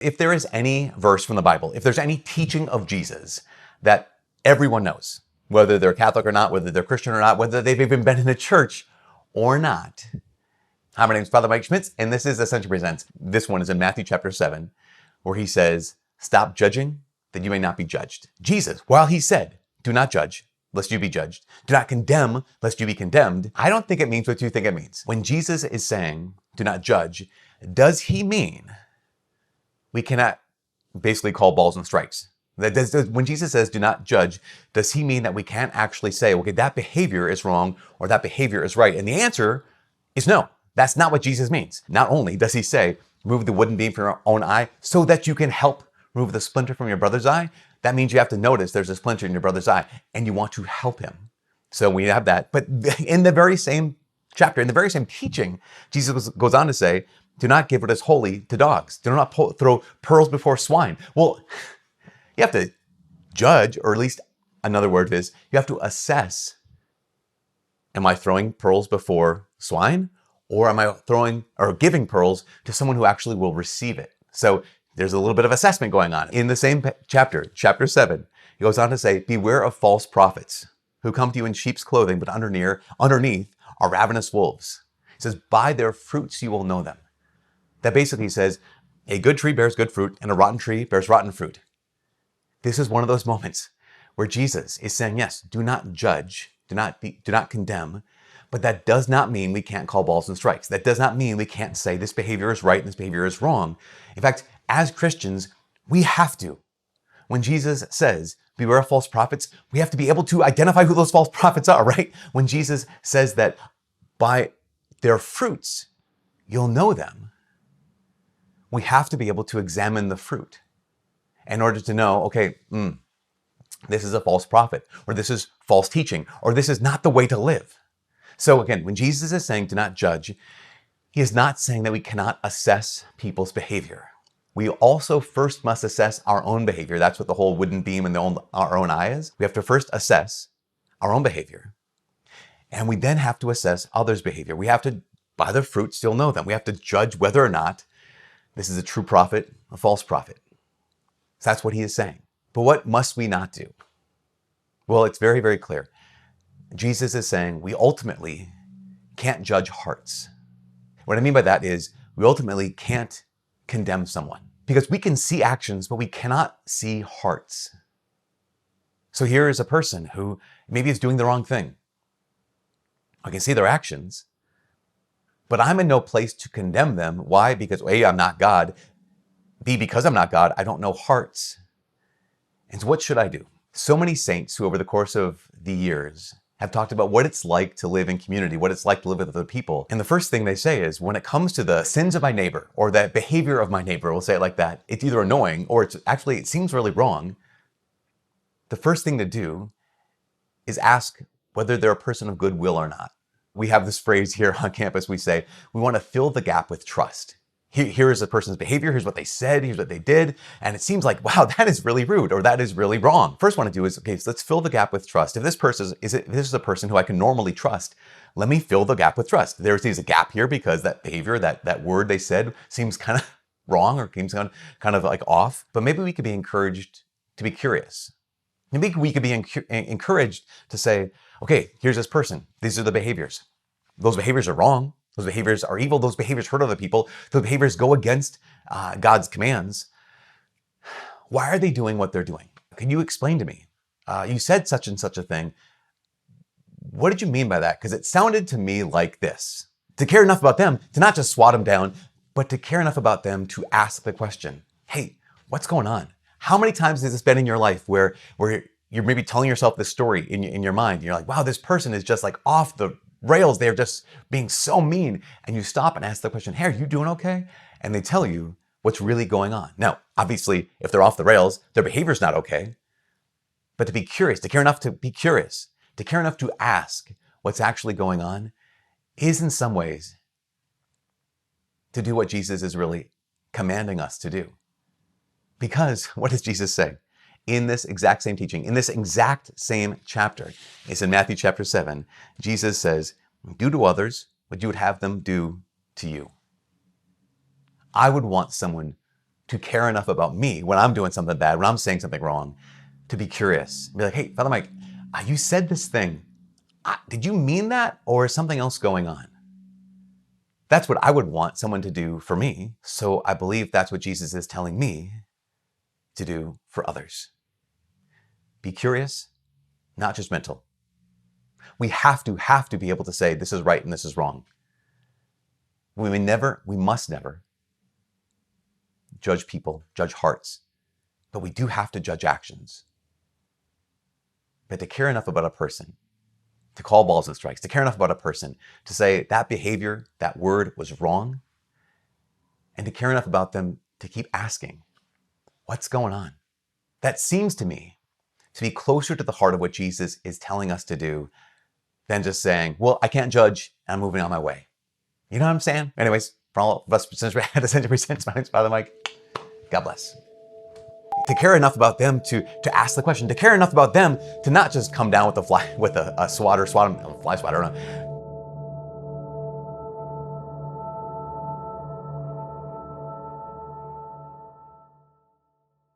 If there is any verse from the Bible, if there's any teaching of Jesus that everyone knows, whether they're Catholic or not, whether they're Christian or not, whether they've even been in a church or not. Hi, my name is Father Mike Schmitz, and this is Ascension Presents. This one is in Matthew chapter 7, where he says, "Stop judging, that you may not be judged." Jesus, while he said, "Do not judge, lest you be judged. Do not condemn, lest you be condemned," I don't think it means what you think it means. When Jesus is saying, "Do not judge," does he mean we cannot basically call balls and strikes? When Jesus says, "Do not judge," does he mean that we can't actually say, okay, that behavior is wrong or that behavior is right? And the answer is no. That's not what Jesus means. Not only does he say, remove the wooden beam from your own eye so that you can help remove the splinter from your brother's eye. That means you have to notice there's a splinter in your brother's eye and you want to help him. So we have that. But in the very same chapter, in the very same teaching, Jesus goes on to say, do not give what is holy to dogs. Do not throw pearls before swine. Well, you have to judge, or at least another word is, you have to assess, am I throwing pearls before swine? Or am I throwing or giving pearls to someone who actually will receive it? So there's a little bit of assessment going on. In the same chapter, chapter 7, he goes on to say, beware of false prophets who come to you in sheep's clothing, but underneath are ravenous wolves. He says, by their fruits you will know them. That basically says, a good tree bears good fruit and a rotten tree bears rotten fruit. This is one of those moments where Jesus is saying, yes, do not judge, do not condemn, but that does not mean we can't call balls and strikes. That does not mean we can't say this behavior is right and this behavior is wrong. In fact, as Christians, we have to. When Jesus says, beware of false prophets, we have to be able to identify who those false prophets are, right? When Jesus says that by their fruits, you'll know them, we have to be able to examine the fruit in order to know, okay, this is a false prophet, or this is false teaching, or this is not the way to live. So again, when Jesus is saying do not judge, he is not saying that we cannot assess people's behavior. We also first must assess our own behavior. That's what the whole wooden beam in our own eye is. We have to first assess our own behavior. And we then have to assess others' behavior. We have to, by their fruits, still know them. We have to judge whether or not this is a true prophet, a false prophet. So that's what he is saying. But what must we not do? Well, it's very, very clear. Jesus is saying we ultimately can't judge hearts. What I mean by that is we ultimately can't condemn someone because we can see actions, but we cannot see hearts. So here is a person who maybe is doing the wrong thing. I can see their actions, but I'm in no place to condemn them. Why? Because A, I'm not God. B, because I'm not God, I don't know hearts. And so what should I do? So many saints who over the course of the years have talked about what it's like to live in community, what it's like to live with other people. And the first thing they say is, when it comes to the sins of my neighbor or the behavior of my neighbor, we'll say it like that, it's either annoying or it seems really wrong. The first thing to do is ask whether they're a person of goodwill or not. We have this phrase here on campus, we say, we want to fill the gap with trust. Here is a person's behavior, here's what they said, here's what they did, and it seems like, wow, that is really rude, or that is really wrong. First one to do is, okay, so let's fill the gap with trust. If this person is a person who I can normally trust, let me fill the gap with trust. There's a gap here because that behavior, that word they said seems kind of wrong or seems kind of like off, but maybe we could be encouraged to be curious. Maybe we could be encouraged to say, okay, here's this person, these are the behaviors. Those behaviors are wrong. Those behaviors are evil. Those behaviors hurt other people. Those behaviors go against God's commands. Why are they doing what they're doing? Can you explain to me? You said such and such a thing. What did you mean by that? Because it sounded to me like this. To care enough about them, to not just swat them down, but to care enough about them to ask the question, hey, what's going on? How many times has this been in your life where you're maybe telling yourself this story in your mind? You're like, wow, this person is just like off the rails. They're just being so mean. And you stop and ask the question, hey, are you doing okay? And they tell you what's really going on. Now, obviously, if they're off the rails, their behavior's not okay. But to be curious, to care enough to be curious, to care enough to ask what's actually going on is in some ways to do what Jesus is really commanding us to do. Because what does Jesus say? In this exact same teaching, in this exact same chapter, it's in Matthew chapter 7, Jesus says, do to others what you would have them do to you. I would want someone to care enough about me when I'm doing something bad, when I'm saying something wrong, to be curious. Be like, hey, Father Mike, you said this thing. Did you mean that, or is something else going on? That's what I would want someone to do for me. So I believe that's what Jesus is telling me to do for others. Be curious, not judgmental. We have to be able to say this is right and this is wrong. We must never judge people, judge hearts, but we do have to judge actions. But to care enough about a person, to call balls and strikes, to care enough about a person, to say that behavior, that word was wrong, and to care enough about them to keep asking, what's going on? That seems to me to be closer to the heart of what Jesus is telling us to do than just saying, well, I can't judge, and I'm moving on my way. You know what I'm saying? Anyways, for all of us, since we had Ascension Presents, my name's Father Mike. God bless. To care enough about them to ask the question, to care enough about them to not just come down with a fly swatter, fly swatter,